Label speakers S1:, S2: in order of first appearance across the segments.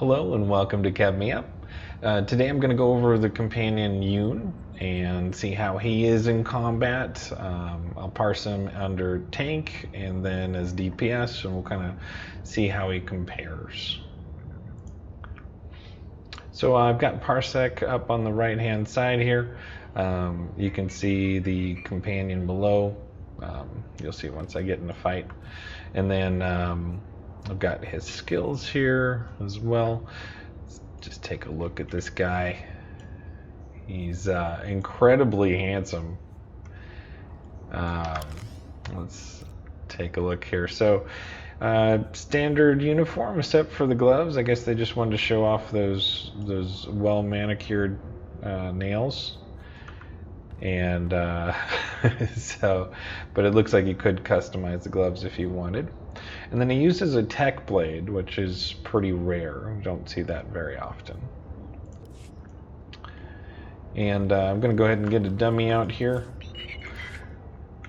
S1: Hello and welcome to Kev Me Up. Today I'm going to go over the companion Yuun and see how he is in combat. I'll parse him under tank and then as DPS, and we'll kind of see how he compares. So I've got Parsec up on the right hand side here. You can see the companion below. You'll see once I get in the fight. And then I've got his skills here as well. Let's just take a look at this guy. He's incredibly handsome. Let's take a look here. So standard uniform except for the gloves. I guess they just wanted to show off those well manicured nails. And so, but it looks like you could customize the gloves if you wanted. And then he uses a tech blade, which is pretty rare. You don't see that very often. And I'm going to go ahead and get a dummy out here.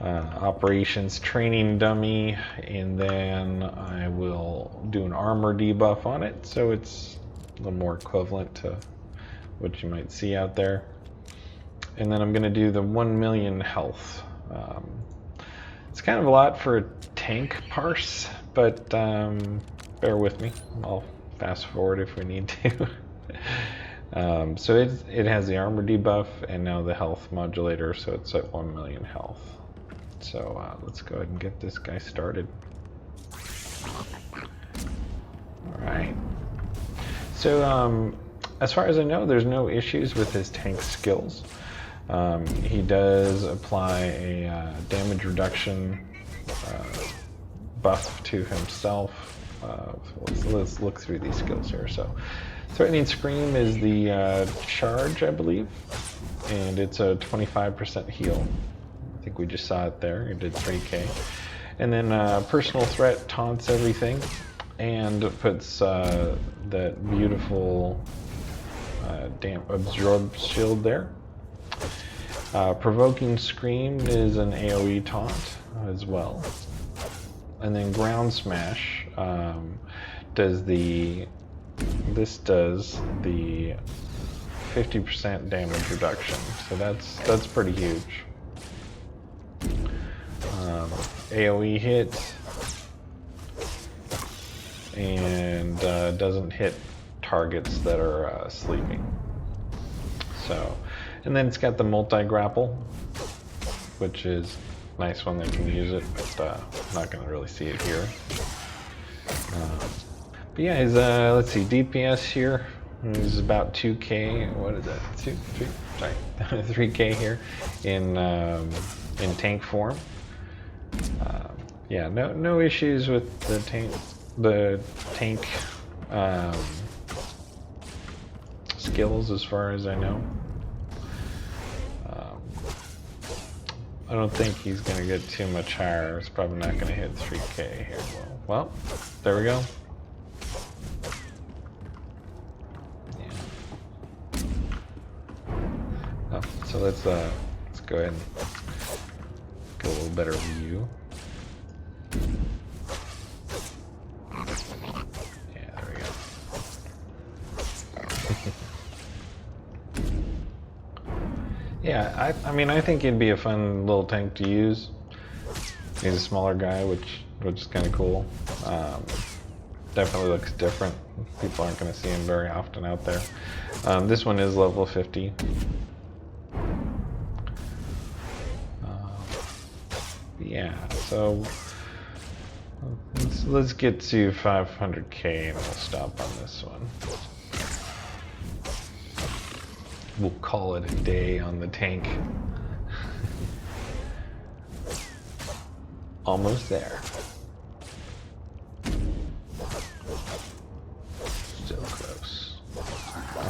S1: Operations training dummy, and then I will do an armor debuff on it, so it's a little more equivalent to what you might see out there. And then I'm going to do the 1 million health. It's kind of a lot for a tank parse, but bear with me. I'll fast forward if we need to. So it has the armor debuff and now the health modulator, so it's at 1 million health. So let's go ahead and get this guy started. All right. So as far as I know, there's no issues with his tank skills. He does apply a damage reduction buff to himself. Let's look through these skills here. So, Threatening Scream is the charge, I believe, and it's a 25% heal. I think we just saw it there. It did 3k. And then Personal Threat taunts everything and puts that beautiful absorb shield there. Provoking Scream is an AoE taunt as well. And then Ground Smash does the 50% damage reduction. So that's pretty huge. AoE hit and doesn't hit targets that are sleeping. So. And then it's got the multi-grapple, which is nice when they can use it, but I'm not going to really see it here. But yeah, his, let's see, DPS here is about 2k, what is that, 3k here in tank form. Yeah, no issues with the tank skills as far as I know. I don't think he's going to get too much higher. It's probably not going to hit 3k here. Well, there we go. Yeah. Oh, so let's go ahead and get a little better view. Yeah, there we go. Yeah, I mean, I think he'd be a fun little tank to use. He's a smaller guy, which is kind of cool. Definitely looks different. People aren't going to see him very often out there. This one is level 50. Yeah, so let's get to 500k and we'll stop on this one. We'll call it a day on the tank. Almost there. Still close.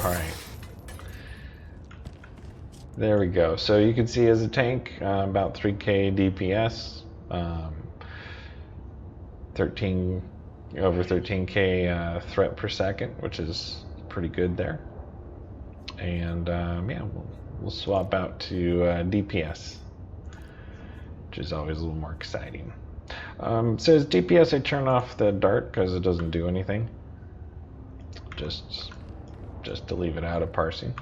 S1: Alright. There we go. So you can see as a tank, about 3k DPS, over 13k threat per second, which is pretty good there. And yeah, we'll swap out to DPS, which is always a little more exciting. So as DPS, I turn off the dart because it doesn't do anything. just to leave it out of parsing.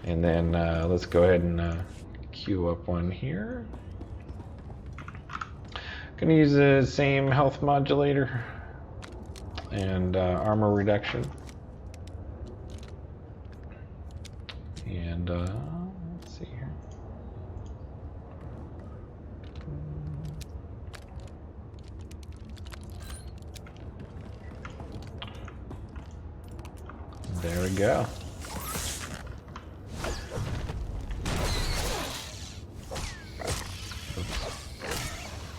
S1: And then let's go ahead and queue up one here. Gonna use the same health modulator and armor reduction. And let's see here. There we go.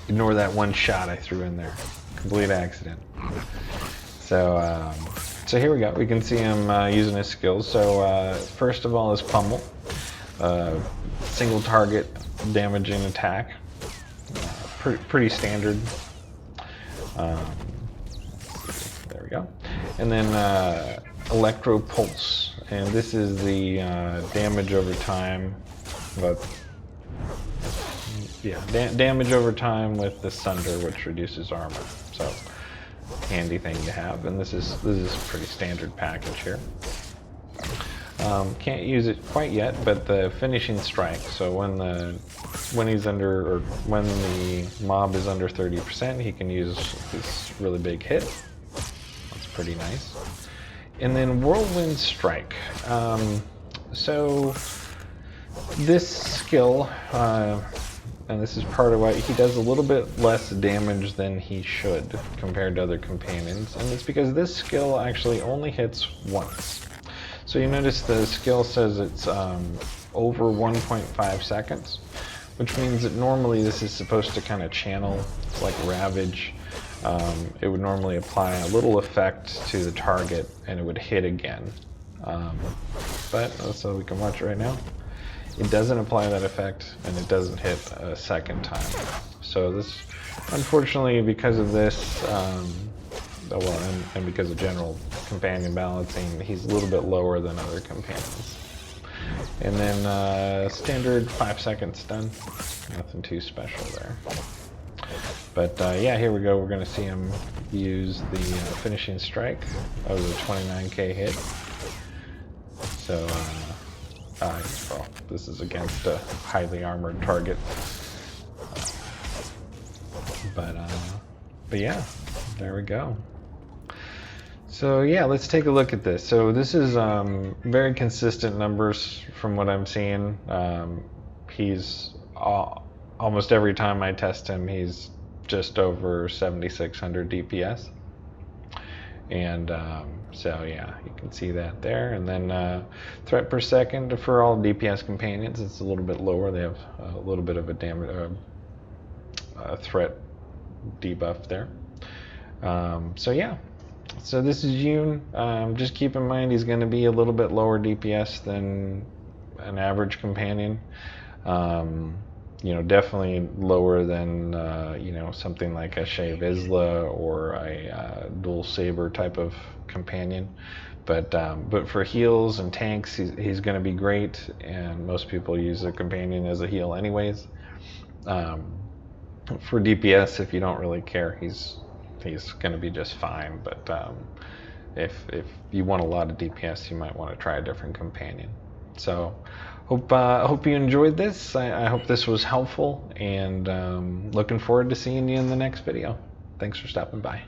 S1: Ignore that one shot I threw in there. Complete accident. So, so here we go. We can see him using his skills. So first of all is Pummel. Single target damaging attack. Pretty standard. There we go. And then Electro Pulse. And this is the damage over time. But yeah, damage over time with the Sunder, which reduces armor. So handy thing to have, and this is a pretty standard package here. Can't use it quite yet, but the finishing strike. So when he's under, or when the mob is under 30%, he can use this really big hit. That's pretty nice. And then Whirlwind Strike. So this skill, and this is part of why he does a little bit less damage than he should compared to other companions, and it's because this skill actually only hits once. So you notice the skill says it's over 1.5 seconds, which means that normally this is supposed to kind of channel, like Ravage. It would normally apply a little effect to the target and it would hit again. But so we can watch it right now. It doesn't apply that effect, and it doesn't hit a second time. So this, unfortunately, because of this, and because of general companion balancing, he's a little bit lower than other companions. And then standard 5-second stun, nothing too special there. But yeah, here we go. We're going to see him use the finishing strike of the 29k hit. So. Well, this is against a highly armored target, but yeah, there we go. So yeah, let's take a look at this. So this is very consistent numbers from what I'm seeing. He's almost every time I test him, he's just over 7,600 DPS. And so yeah, you can see that there. And then threat per second for all DPS companions, it's a little bit lower. They have a little bit of a damage threat debuff there. So yeah, so this is Yuun. Just keep in mind he's going to be a little bit lower DPS than an average companion. You know, definitely lower than you know, something like a Shea Vizsla or a dual saber type of companion. But for heals and tanks, he's going to be great, and most people use a companion as a heal anyways. For DPS, if you don't really care, he's going to be just fine. But if you want a lot of DPS, you might want to try a different companion. So hope you enjoyed this. I hope this was helpful, and looking forward to seeing you in the next video. Thanks for stopping by.